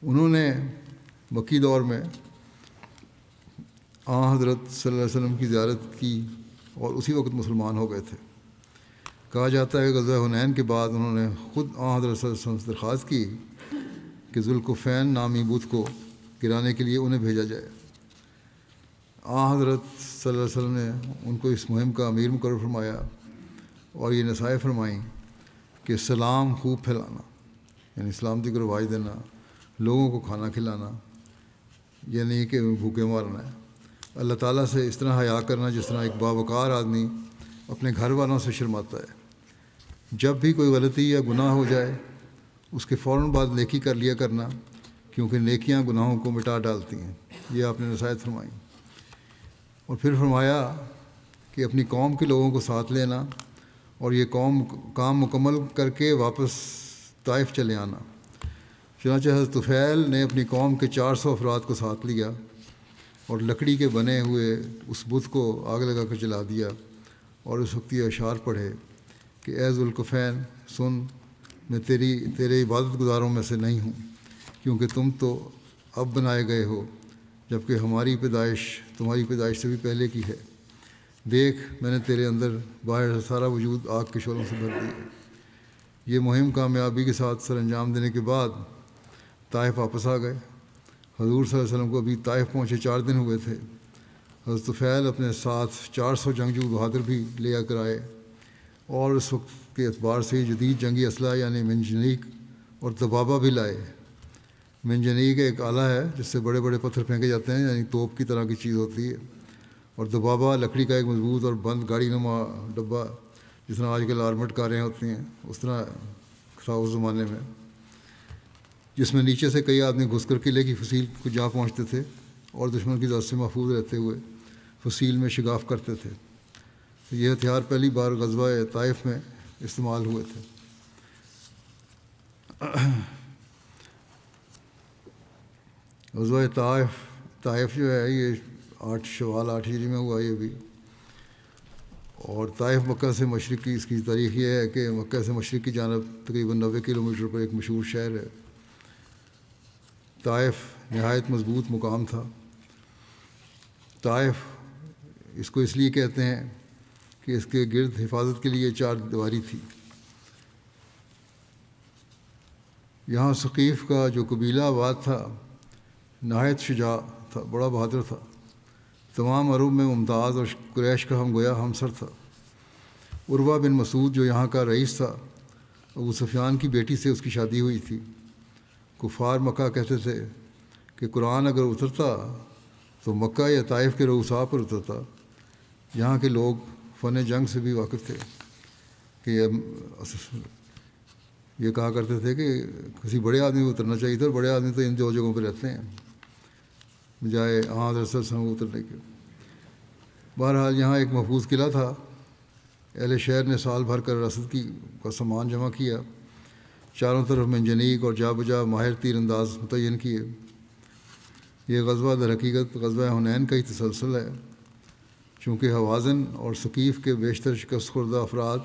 انہوں نے مکی دور میں حضرت صلی اللہ علیہ وسلم کی زیارت کی اور اسی وقت مسلمان ہو گئے تھے۔ کہا جاتا ہے کہ غزوہ حنین کے بعد انہوں نے خود حضرت صلی اللہ علیہ وسلم سے درخواست کی کہ ذوالکفین نامی بت کو گرانے کے لیے انہیں بھیجا جائے۔ حضرت صلی اللہ علیہ وسلم نے ان کو اس مہم کا امیر مقرر فرمایا اور یہ نصائح فرمائیں کہ سلام خوب پھیلانا، یعنی سلامتی کو رواج دینا، لوگوں کو کھانا کھلانا، یہ نہیں کہ بھوکے مارنا ہے، اللہ تعالیٰ سے اس طرح حیا کرنا جس طرح ایک باوقار آدمی اپنے گھر والوں سے شرماتا ہے۔ جب بھی کوئی غلطی یا گناہ ہو جائے اس کے فوراً بعد نیکی کر لیا کرنا، کیونکہ نیکیاں گناہوں کو مٹا ڈالتی ہیں، یہ آپ نے نصیحت فرمائی۔ اور پھر فرمایا کہ اپنی قوم کے لوگوں کو ساتھ لینا اور یہ کام مکمل کر کے واپس طائف چلے آنا۔ چنانچہ حضرت طفیل نے اپنی قوم کے 400 افراد کو ساتھ لیا اور لکڑی کے بنے ہوئے اس بت کو آگ لگا کر جلا دیا، اور اس وقت یہ اشعار پڑھے کہ اے ذوالکفین سن، میں تیرے عبادت گزاروں میں سے نہیں ہوں، کیونکہ تم تو اب بنائے گئے ہو، جبکہ ہماری پیدائش تمہاری پیدائش سے بھی پہلے کی ہے۔ دیکھ میں نے تیرے اندر باہر سے سارا وجود آگ کے شعلوں سے بھر دیا۔ یہ مہم کامیابی کے ساتھ سر انجام دینے کے بعد طائف واپس آ گئے۔ حضور صلی اللہ علیہ وسلم کو ابھی طائف پہنچے 4 دن ہوئے تھے۔ حضرت طفیل اپنے ساتھ 400 جنگجو بہادر بھی لے کر آئے، اور اس وقت کے اعتبار سے جدید جنگی اسلحہ یعنی منجنیق اور دبابہ بھی لائے۔ منجنیق ایک آلہ ہے جس سے بڑے بڑے پتھر پھینکے جاتے ہیں، یعنی توپ کی طرح کی چیز ہوتی ہے، اور دبابہ لکڑی کا ایک مضبوط اور بند گاڑی نما ڈبہ، جس طرح آج کل آرمڈ کاریں ہوتی ہیں اس طرح تھا اس زمانے میں۔ جس میں نیچے سے کئی آدمی گھس کر قلعے کی فصیل کو جا پہنچتے تھے اور دشمن کی دست سے محفوظ رہتے ہوئے فصیل میں شگاف کرتے تھے. یہ ہتھیار پہلی بار غزوہ طائف میں استعمال ہوئے تھے. غزوہ طائف جو ہے یہ 8 شوال 8 ہجری میں ہوا یہ بھی. اور طائف مکہ سے مشرق کی اس کی تاریخ یہ ہے کہ مکہ سے مشرق کی جانب تقریباً 90 کلومیٹر پر ایک مشہور شہر ہے. طائف نہایت مضبوط مقام تھا. طائف اس کو اس لیے کہتے ہیں کہ اس کے گرد حفاظت کے لیے 4 دیواری تھی. یہاں ثقیف کا جو قبیلہ آباد تھا نہایت شجاع تھا، بڑا بہادر تھا. تمام عرب میں ممتاز اور قریش کا ہم گویا ہمسر تھا. عروہ بن مسعود جو یہاں کا رئیس تھا، ابو سفیان کی بیٹی سے اس کی شادی ہوئی تھی. کفار مکہ کہتے تھے کہ قرآن اگر اترتا تو مکہ یا طائف کے رؤساء پر اترتا. یہاں کے لوگ فن جنگ سے بھی واقف تھے کہ یہ کہا کرتے تھے کہ کسی بڑے آدمی کو اترنا چاہیے تھا، اور بڑے آدمی تو ان 2 جگہوں پہ رہتے ہیں بجائے حضرت صلی اللہ علیہ وسلم اترنے کے. بہرحال یہاں ایک محفوظ قلعہ تھا. اہل شہر نے سال بھر کر رسد کا سامان جمع کیا. چاروں طرف منجنیق اور جا بجا ماہر تیر انداز متعین کیے. یہ غزوہ در حقیقت غزوہ حنین کا ہی تسلسل ہے، چونکہ حوازن اور ثقیف کے بیشتر شکست خوردہ افراد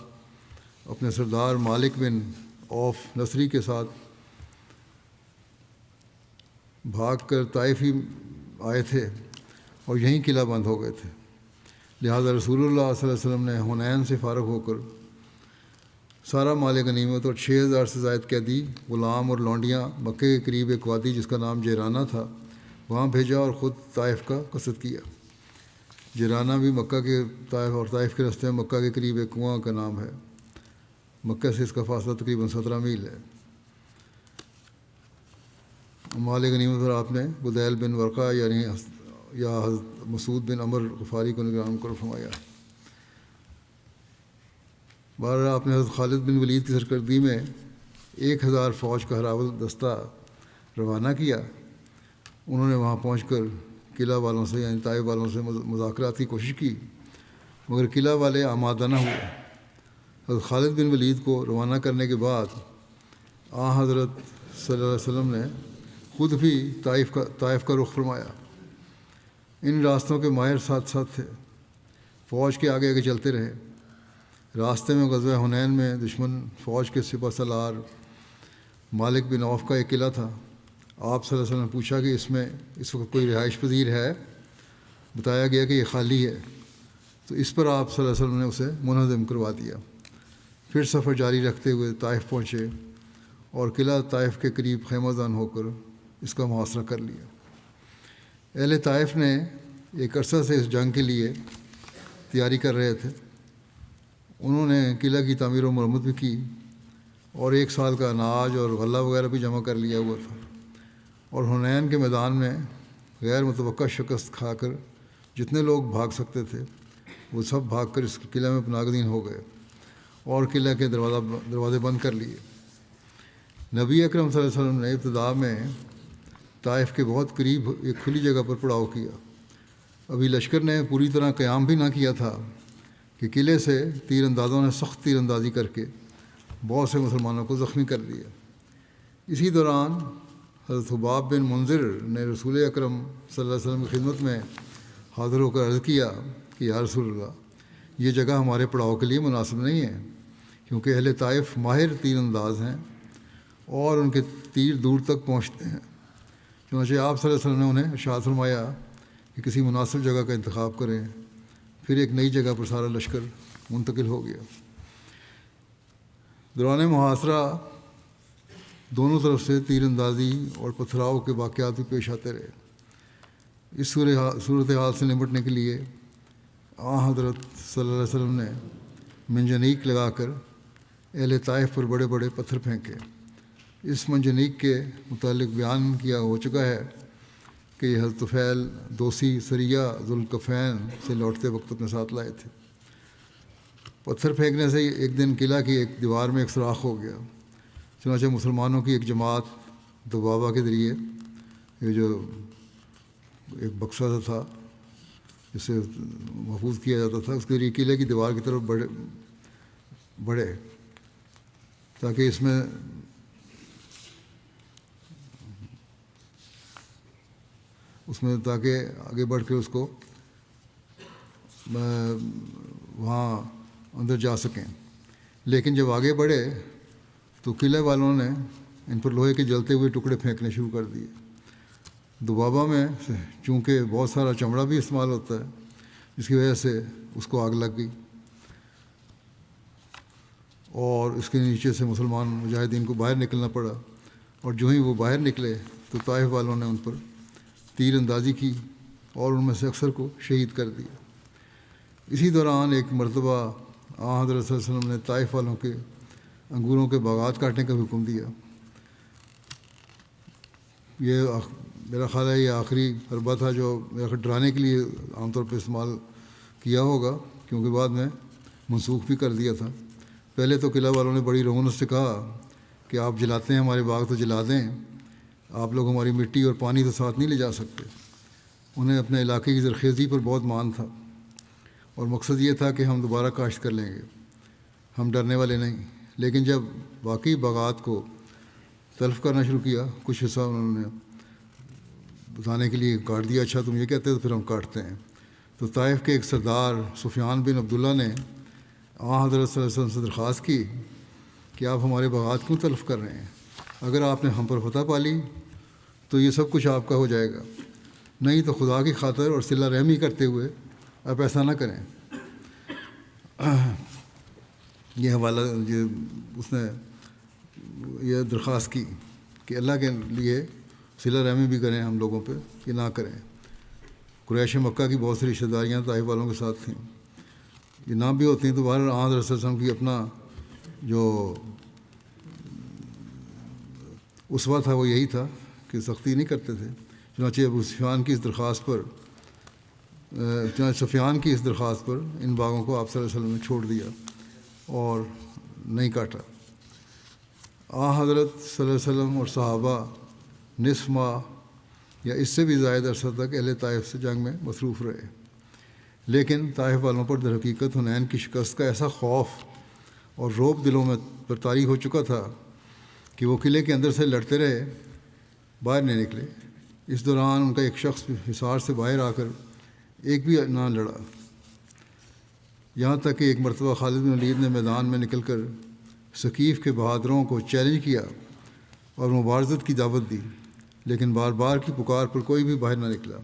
اپنے سردار مالک بن عوف نصری کے ساتھ بھاگ کر طائف ہی آئے تھے اور یہیں قلعہ بند ہو گئے تھے. لہذا رسول اللہ صلی اللہ علیہ وسلم نے حنین سے فارغ ہو کر سارا مال غنیمت اور 6000 سے زائد قیدی غلام اور لونڈیاں مکے کے قریب ایک وادی جس کا نام جیرانہ تھا وہاں بھیجا اور خود طائف کا قصد کیا. جیرانہ بھی مکہ کے طائف کے راستے میں مکہ کے قریب ایک کنواں کا نام ہے. مکہ سے اس کا فاصلہ تقریباً 17 میل ہے. مال غنیمت پر آپ نے بدیل بن ورقہ یا حضرت مسعود بن عمر غفاری کو نگران مقرر فرمایا. بہرحال آپ نے حضرت خالد بن ولید کی سرکردگی میں 1000 فوج کا ہراول دستہ روانہ کیا. انہوں نے وہاں پہنچ کر قلعہ والوں سے یعنی طائف والوں سے مذاکرات کی کوشش کی، مگر قلعہ والے آمادہ نہ ہوئے. حضرت خالد بن ولید کو روانہ کرنے کے بعد حضرت صلی اللہ علیہ وسلم نے خود بھی طائف کا رخ فرمایا. ان راستوں کے ماہر ساتھ ساتھ تھے. فوج کے آگے آگے چلتے رہے. راستے میں غزوہ حنین میں دشمن فوج کے سپہ سالار مالک بن عوف کا ایک قلعہ تھا. آپ صلی اللہ علیہ وسلم نے پوچھا کہ اس میں اس وقت کوئی رہائش پذیر ہے؟ بتایا گیا کہ یہ خالی ہے. تو اس پر آپ صلی اللہ علیہ وسلم نے اسے منہدم کروا دیا. پھر سفر جاری رکھتے ہوئے طائف پہنچے اور قلعہ طائف کے قریب خیمہ زن ہو کر اس کا محاصرہ کر لیا. اہل طائف نے ایک عرصہ سے اس جنگ کے لیے تیاری کر رہے تھے. انہوں نے قلعہ کی تعمیر و مرمت بھی کی اور 1 سال کا اناج اور غلہ وغیرہ بھی جمع کر لیا ہوا تھا. اور حنین کے میدان میں غیر متوقع شکست کھا کر جتنے لوگ بھاگ سکتے تھے وہ سب بھاگ کر اس قلعہ میں پناہ گزین ہو گئے اور قلعہ کے دروازے بند کر لیے. نبی اکرم صلی اللہ علیہ وسلم نے ابتدا میں طائف کے بہت قریب ایک کھلی جگہ پر پڑاؤ کیا. ابھی لشکر نے پوری طرح قیام بھی نہ کیا تھا کہ قلعے سے تیر اندازوں نے سخت تیر اندازی کر کے بہت سے مسلمانوں کو زخمی کر دیا. اسی دوران حضرت حباب بن منذر نے رسول اکرم صلی اللہ علیہ وسلم کی خدمت میں حاضر ہو کر عرض کیا کہ یا رسول اللہ، یہ جگہ ہمارے پڑاؤ کے لیے مناسب نہیں ہے، کیونکہ اہل طائف ماہر تیر انداز ہیں اور ان کے تیر دور تک پہنچتے ہیں. چنانچہ آپ صلی اللہ علیہ وسلم نے انہیں ارشاد فرمایا کہ کسی مناسب جگہ کا انتخاب کریں. پھر ایک نئی جگہ پر سارا لشکر منتقل ہو گیا. دوران محاصرہ دونوں طرف سے تیر اندازی اور پتھراؤ کے واقعات بھی پیش آتے رہے. اس صورتحال سے نمٹنے کے لیے حضرت صلی اللہ علیہ وسلم نے منجنیق لگا کر اہل طائف پر بڑے بڑے پتھر پھینکے. اس منجنیق کے متعلق بیان کیا ہو چکا ہے کہ یہ حضرت طفیل دوسی سریہ ذوالکفین سے لوٹتے وقت اپنے ساتھ لائے تھے. پتھر پھینکنے سے ایک دن قلعہ کی ایک دیوار میں ایک سوراخ ہو گیا. چنانچہ مسلمانوں کی ایک جماعت دوبابہ کے ذریعے یہ جو ایک بکسا سا تھا جسے محفوظ کیا جاتا تھا، اس کے ذریعے قلعے کی دیوار کی طرف بڑھے تاکہ اس میں تاکہ آگے بڑھ کے اس کو وہاں اندر جا سکیں۔ لیکن جب آگے بڑھے تو قلعے والوں نے ان پر لوہے کے جلتے ہوئے ٹکڑے پھینکنے شروع کر دیے۔ دوبابہ میں چونکہ بہت سارا چمڑا بھی استعمال ہوتا ہے، جس کی وجہ سے اس کو آگ لگ گئی، اور اس کے نیچے سے مسلمان مجاہدین کو باہر نکلنا پڑا، اور جو ہی وہ باہر نکلے تو طائف والوں نے ان پر تیر اندازی کی اور ان میں سے اکثر کو شہید کر دیا۔ اسی دوران ایک مرتبہ حضرت صلی اللہ علیہ وسلم نے طائف والوں کے انگوروں کے باغات کاٹنے کا حکم دیا۔ یہ میرا خیال ہے یہ آخری حربہ تھا جو ڈرانے کے لیے عام طور پہ استعمال کیا ہوگا، کیونکہ بعد میں منسوخ بھی کر دیا تھا۔ پہلے تو قلعہ والوں نے بڑی رعونت سے کہا کہ آپ جلاتے ہیں ہمارے باغ تو جلا دیں، آپ لوگ ہماری مٹی اور پانی تو ساتھ نہیں لے جا سکتے۔ انہیں اپنے علاقے کی زرخیزی پر بہت مان تھا، اور مقصد یہ تھا کہ ہم دوبارہ کاشت کر لیں گے، ہم ڈرنے والے نہیں۔ لیکن جب باقی باغات کو تلف کرنا شروع کیا، کچھ حصہ انہوں نے بتانے کے لیے کاٹ دیا، اچھا تم یہ کہتے تو پھر ہم کاٹتے ہیں۔ تو طائف کے ایک سردار سفیان بن عبداللہ نے حضرت صلی اللہ علیہ وسلم سے درخواست کی کہ آپ ہمارے باغات کیوں تلف کر رہے ہیں؟ اگر آپ نے ہم پر فتح پا لی تو یہ سب کچھ آپ کا ہو جائے گا، نہیں تو خدا کی خاطر اور صلہ رحمی کرتے ہوئے آپ ایسا نہ کریں۔ یہ حوالہ اس نے یہ درخواست کی کہ اللہ کے لیے صلہ رحمی بھی کریں ہم لوگوں پہ، یہ نہ کریں۔ قریش مکہ کی بہت سی رشتہ داریاں طائف والوں کے ساتھ تھیں، یہ نہ بھی ہوتی ہیں تو بہرحال حضرت صلی اللہ علیہ وسلم کی اپنا جو اسوہ تھا وہ یہی تھا کہ سختی نہیں کرتے تھے۔ چنانچہ ابو سفیان کی اس درخواست پر ان باغوں کو آپ صلی اللہ علیہ وسلم نے چھوڑ دیا اور نہیں کاٹا۔ حضرت صلی اللہ علیہ وسلم اور صحابہ نصف ماہ یا اس سے بھی زائد عرصہ تک اہل طائف سے جنگ میں مصروف رہے، لیکن طائف والوں پر در حقیقت حنین کی شکست کا ایسا خوف اور رعب دلوں میں پر طاری ہو چکا تھا کہ وہ قلعے کے اندر سے لڑتے رہے، باہر نہیں نکلے۔ اس دوران ان کا ایک شخص حصار سے باہر آ کر ایک بھی نہ لڑا، یہاں تک کہ ایک مرتبہ خالد بن ولید نے میدان میں نکل کر ثقیف کے بہادروں کو چیلنج کیا اور مبارزت کی دعوت دی، لیکن بار بار کی پکار پر کوئی بھی باہر نہ نکلا،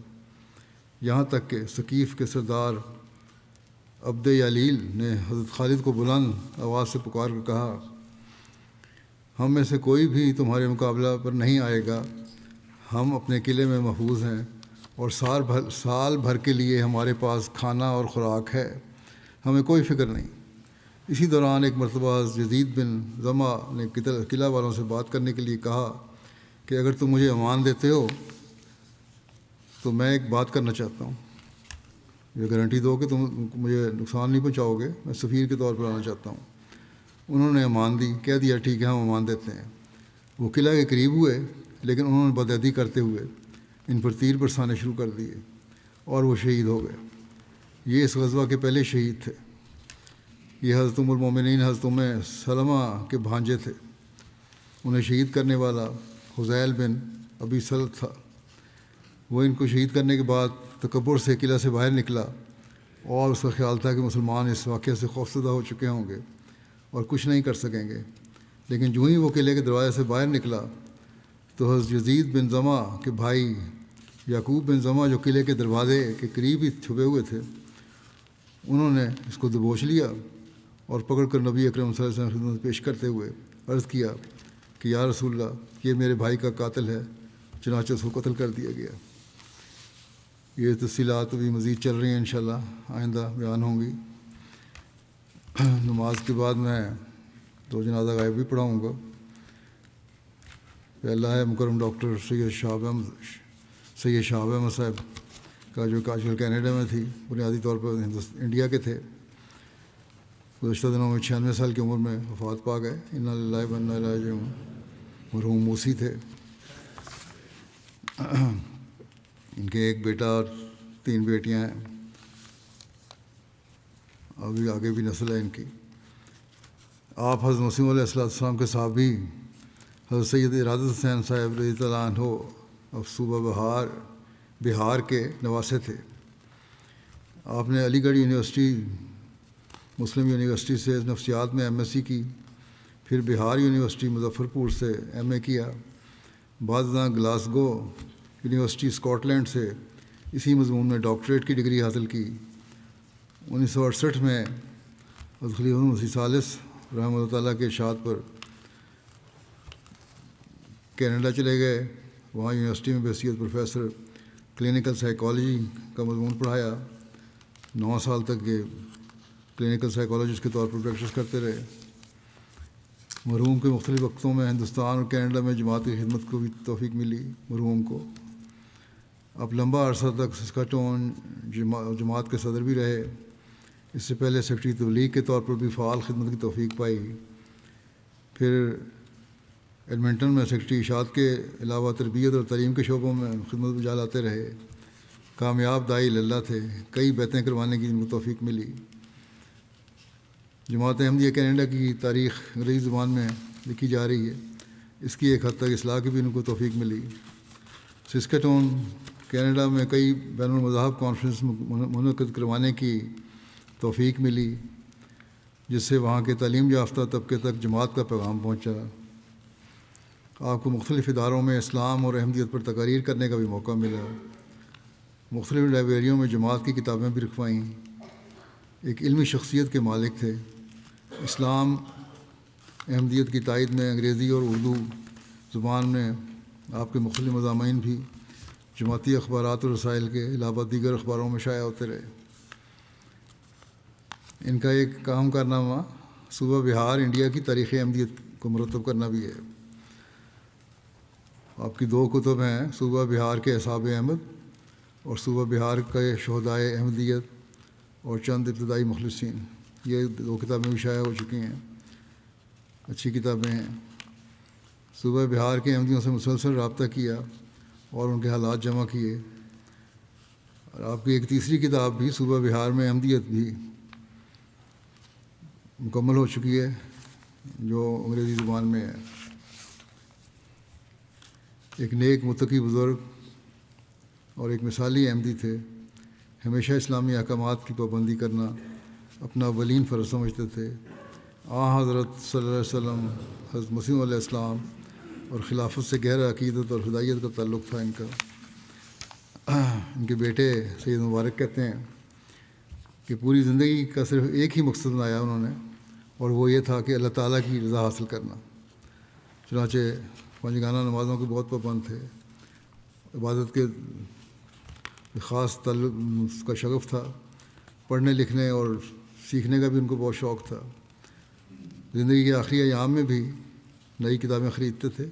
یہاں تک کہ ثقیف کے سردار عبد یلیل نے حضرت خالد کو بلند آواز سے پکار کر کہا، ہم میں سے کوئی بھی تمہارے مقابلہ پر نہیں آئے گا، ہم اپنے قلعے میں محفوظ ہیں اور سال بھر کے لیے ہمارے پاس کھانا اور خوراک ہے، ہمیں کوئی فکر نہیں۔ اسی دوران ایک مرتبہ یزید بن زمع نے قلعہ والوں سے بات کرنے کے لیے کہا کہ اگر تم مجھے امان دیتے ہو تو میں ایک بات کرنا چاہتا ہوں، یہ گارنٹی دو کہ تم مجھے نقصان نہیں پہنچاؤ گے، میں سفیر کے طور پر آنا چاہتا ہوں۔ انہوں نے امان دی، کہہ دیا ٹھیک ہے ہم امان دیتے ہیں۔ وہ قلعہ کے قریب ہوئے، لیکن انہوں نے بدعہدی کرتے ہوئے ان پر تیر برسانے شروع کر دیے اور وہ شہید ہو گئے۔ یہ اس غزوہ کے پہلے شہید تھے۔ یہ حضرت ام المومنین حضرت ام سلمہ کے بھانجے تھے۔ انہیں شہید کرنے والا حذیل بن ابی سلط تھا۔ وہ ان کو شہید کرنے کے بعد تکبر سے قلعہ سے باہر نکلا اور اس کا خیال تھا کہ مسلمان اس واقعے سے خوفزدہ ہو چکے ہوں گے اور کچھ نہیں کر سکیں گے، لیکن جو ہی وہ قلعے کے دروازے سے باہر نکلا تو حضرت یزید بن زمع کے بھائی یعقوب بن زمع جو قلعے کے دروازے کے قریب ہی چھپے ہوئے تھے، انہوں نے اس کو دبوچ لیا اور پکڑ کر نبی اکرم صلی اللہ علیہ وسلم کی خدمت میں پیش کرتے ہوئے عرض کیا کہ یا رسول اللہ، یہ میرے بھائی کا قاتل ہے، چنانچہ اس کو قتل کر دیا گیا۔ یہ تفصیلات ابھی مزید چل رہی ہیں، انشاءاللہ آئندہ بیان ہوں گی۔ نماز کے بعد میں 2 جنازہ غائب بھی پڑھاؤں گا۔ پہلا ہے مکرم ڈاکٹر سید شہاب احمد صاحب کا، جو آج کل کینیڈا میں تھی، بنیادی طور پر انڈیا کے تھے۔ گزشتہ دنوں میں 96 سال کی عمر میں وفات پا گئے، انا للہ و انا الیہ راجعون۔ مرحوم موسی تھے، ان کے ایک بیٹا اور 3 بیٹیاں ہیں، ابھی آگے بھی نسل ہے ان کی۔ آپ حضرت مسیح علیہ السلام کے صحابی حضرت سید ارادت حسین صاحب رضی اللہ عنہ اب صوبہ بہار کے نواسے تھے۔ آپ نے علی گڑھ یونیورسٹی مسلم یونیورسٹی سے نفسیات میں ایم ایس سی کی، پھر بہار یونیورسٹی مظفر پور سے ایم اے کیا، بعد ازاں گلاسگو یونیورسٹی اسکاٹ لینڈ سے اسی مضمون میں ڈاکٹریٹ کی ڈگری حاصل کی۔ 1968 میں حضرت خلیفہ مسیح ثالث رحمۃ اللہ تعالیٰ کے ارشاد پر کینیڈا چلے گئے، وہاں یونیورسٹی میں بحیثیت پروفیسر کلینکل سائیکالوجی کا مضمون پڑھایا۔ 9 سال تک یہ کلینکل سائیکالوجسٹ کے طور پر پریکٹس کرتے رہے۔ مرحوم کے مختلف وقتوں میں ہندوستان اور کینیڈا میں جماعت کی خدمت کو بھی توفیق ملی مرحوم کو۔ اب لمبا عرصہ تک سسکاٹون جماعت کے صدر بھی رہے۔ اس سے پہلے سیکرٹری تبلیغ کے طور پر بھی فعال خدمت کی توفیق پائی۔ پھر ایڈمنٹن میں سیکرٹری اشاعت کے علاوہ تربیت اور تعلیم کے شعبوں میں خدمت بجا لاتے رہے۔ کامیاب داعی اللہ تھے، کئی بیعتیں کروانے کی ان کو توفیق ملی۔ جماعت احمدیہ کینیڈا کی تاریخ انگریزی زبان میں لکھی جا رہی ہے، اس کی ایک حد تک اصلاح کی بھی ان کو توفیق ملی۔ سسکاٹون کینیڈا میں کئی بین المذاہب کانفرنس منعقد کروانے کی توفیق ملی، جس سے وہاں کے تعلیم یافتہ طبقے تک جماعت کا پیغام پہنچا۔ آپ کو مختلف اداروں میں اسلام اور احمدیت پر تقاریر کرنے کا بھی موقع ملا۔ مختلف لائبریریوں میں جماعت کی کتابیں بھی رکھوائیں۔ ایک علمی شخصیت کے مالک تھے۔ اسلام احمدیت کی تائید میں انگریزی اور اردو زبان میں آپ کے مختلف مضامین بھی جماعتی اخبارات اور رسائل کے علاوہ دیگر اخباروں میں شائع ہوتے رہے۔ ان کا ایک کام کارنامہ صوبہ بہار انڈیا کی تاریخ احمدیت کو مرتب کرنا بھی ہے۔ آپ کی 2 کتب ہیں، صوبہ بہار کے اصحاب احمد اور صوبہ بہار کے شہدائے احمدیت اور چند ابتدائی مخلصین۔ یہ 2 کتابیں بھی شائع ہو چکی ہیں، اچھی کتابیں ہیں۔ صوبہ بہار کے احمدیوں سے مسلسل رابطہ کیا اور ان کے حالات جمع کیے۔ اور آپ کی ایک تیسری کتاب بھی صوبہ بہار میں احمدیت بھی مکمل ہو چکی ہے، جو انگریزی زبان میں ہے۔ ایک نیک متقی بزرگ اور ایک مثالی احمدی تھے، ہمیشہ اسلامی احکامات کی پابندی کرنا اپنا اولین فرض سمجھتے تھے۔ حضرت صلی اللہ علیہ وسلم، حضرت مسیح علیہ السلام اور خلافت سے گہرا عقیدت اور ہدایت کا تعلق تھا ان کا۔ ان کے بیٹے سید مبارک کہتے ہیں کہ پوری زندگی کا صرف ایک ہی مقصد بنایا انہوں نے، اور وہ یہ تھا کہ اللہ تعالیٰ کی رضا حاصل کرنا۔ چنانچہ 5 گانہ نمازوں کے بہت پابند تھے، عبادت کے خاص تعلق کا شغف تھا، پڑھنے لکھنے اور سیکھنے کا بھی ان کو بہت شوق تھا۔ زندگی کے آخری ایام میں بھی نئی کتابیں خریدتے تھے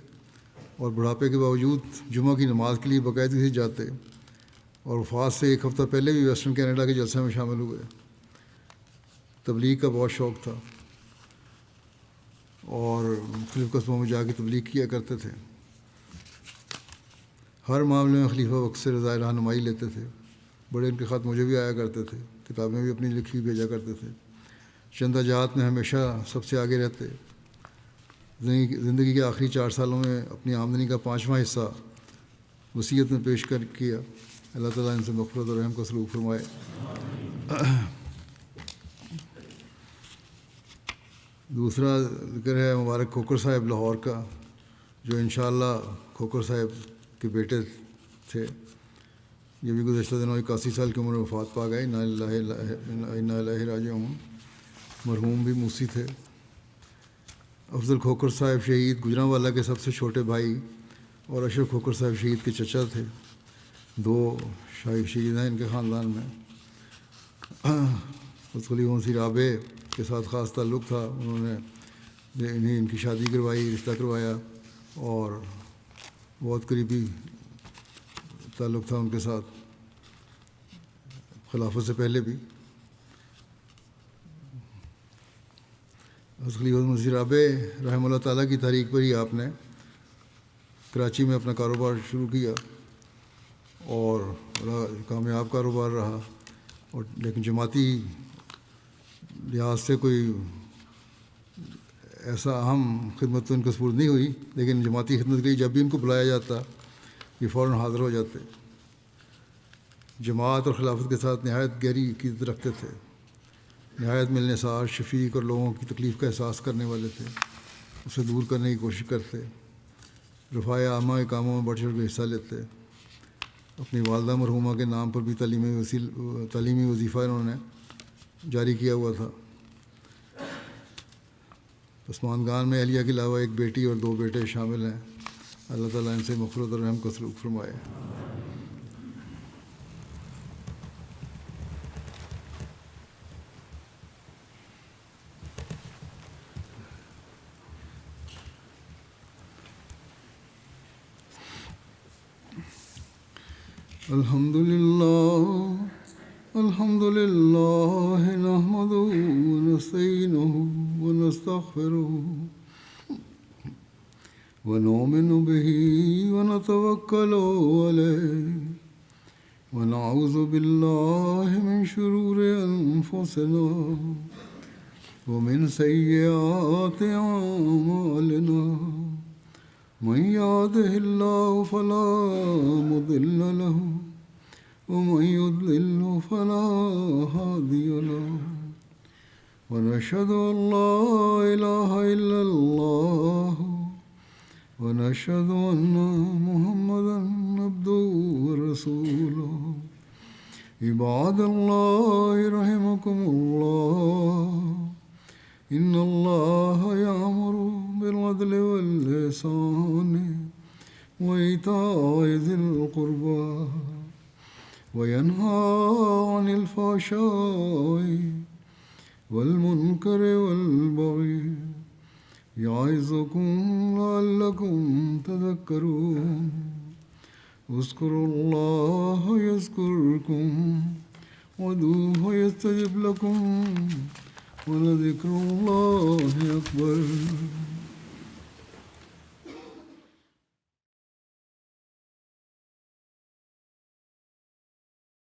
اور بڑھاپے کے باوجود جمعہ کی نماز کے لیے باقاعدگی سے جاتے، اور وفات سے 1 ہفتہ پہلے بھی ویسٹرن کینیڈا کے جلسے میں شامل ہوئے۔ تبلیغ کا بہت شوق تھا اور مختلف قصبوں میں جا کے تبلیغ کیا کرتے تھے۔ ہر معاملے میں خلیفہ وقت سے رضائے رہنمائی لیتے تھے۔ بڑے ان کے خط مجھے بھی آیا کرتے تھے، کتابیں بھی اپنی لکھی بھیجا کرتے تھے۔ چندہ جہات میں ہمیشہ سب سے آگے رہتے۔ زندگی کے آخری 4 سالوں میں اپنی آمدنی کا 5واں حصہ وصیت میں پیش کیا۔ اللہ تعالیٰ ان سے مغفرت اور رحم کا سلوک فرمائے۔ دوسرا ذکر ہے مبارک کھوکھر صاحب لاہور کا، جو انشاءاللہ کھوکھر صاحب کے بیٹے تھے۔ یہ بھی گزشتہ دنوں 81 سال کی عمر میں وفات پا گئے۔ انا الیہ راجعون۔ مرحوم بھی موسی تھے۔ افضل کھوکھر صاحب شہید گجرانوالہ کے سب سے چھوٹے بھائی اور اشرف کھوکھر صاحب شہید کے چچا تھے۔ 2 شہید ہیں ان کے خاندان میں۔ خلیفہ مسیح رابع کے ساتھ خاص تعلق تھا، انہوں نے ان کی شادی کروائی، رشتہ کروایا، اور بہت قریبی تعلق تھا ان کے ساتھ خلافت سے پہلے بھی۔ خلیفہ مسیح رابع رحمہ اللہ تعالیٰ کی تحریک پر ہی آپ نے کراچی میں اپنا کاروبار شروع کیا اور بڑا کامیاب کاروبار رہا، اور لیکن جماعتی لحاظ سے کوئی ایسا اہم خدمت تو ان کو سپرد نہیں ہوئی، لیکن جماعتی خدمت کے لیے جب بھی ان کو بلایا جاتا یہ فوراً حاضر ہو جاتے۔ جماعت اور خلافت کے ساتھ نہایت گہری عقیدت رکھتے تھے، نہایت ملنسار، شفیق اور لوگوں کی تکلیف کا احساس کرنے والے تھے، اسے دور کرنے کی کوشش کرتے، رفاع عامہ کے کاموں میں بڑھ چڑھ کے حصہ لیتے۔ اپنی والدہ مرحومہ کے نام پر بھی تعلیمی وظیفہ انہوں نے جاری کیا ہوا تھا۔ پسماندگان میں اہلیہ کے علاوہ ایک بیٹی اور 2 بیٹے شامل ہیں۔ اللہ تعالیٰ ان سے مغفرت اور رحم کا سلوک فرمائے۔ الحمد لله نحمده ونستعينه ونستغفره ونؤمن به ونتوكل عليه ونعوذ بالله من شرور أنفسنا ومن سيئات أعمالنا، من يهده الله فلا مضل له ومن يضلل فلا هادي له، ونشهد أن لا إله إلا الله ونشهد أن محمدا عبده ورسوله۔ عباد الله رحمكم الله، إن الله يأمر بالعدل والإحسان وإيتاء ذي القربى وينهى عن الفحشاء والمنكر والبغي، يعظكم لعلكم تذكرون۔ اذكروا الله يذكركم وادعوه يستجب لكم، ولذكر الله أكبر۔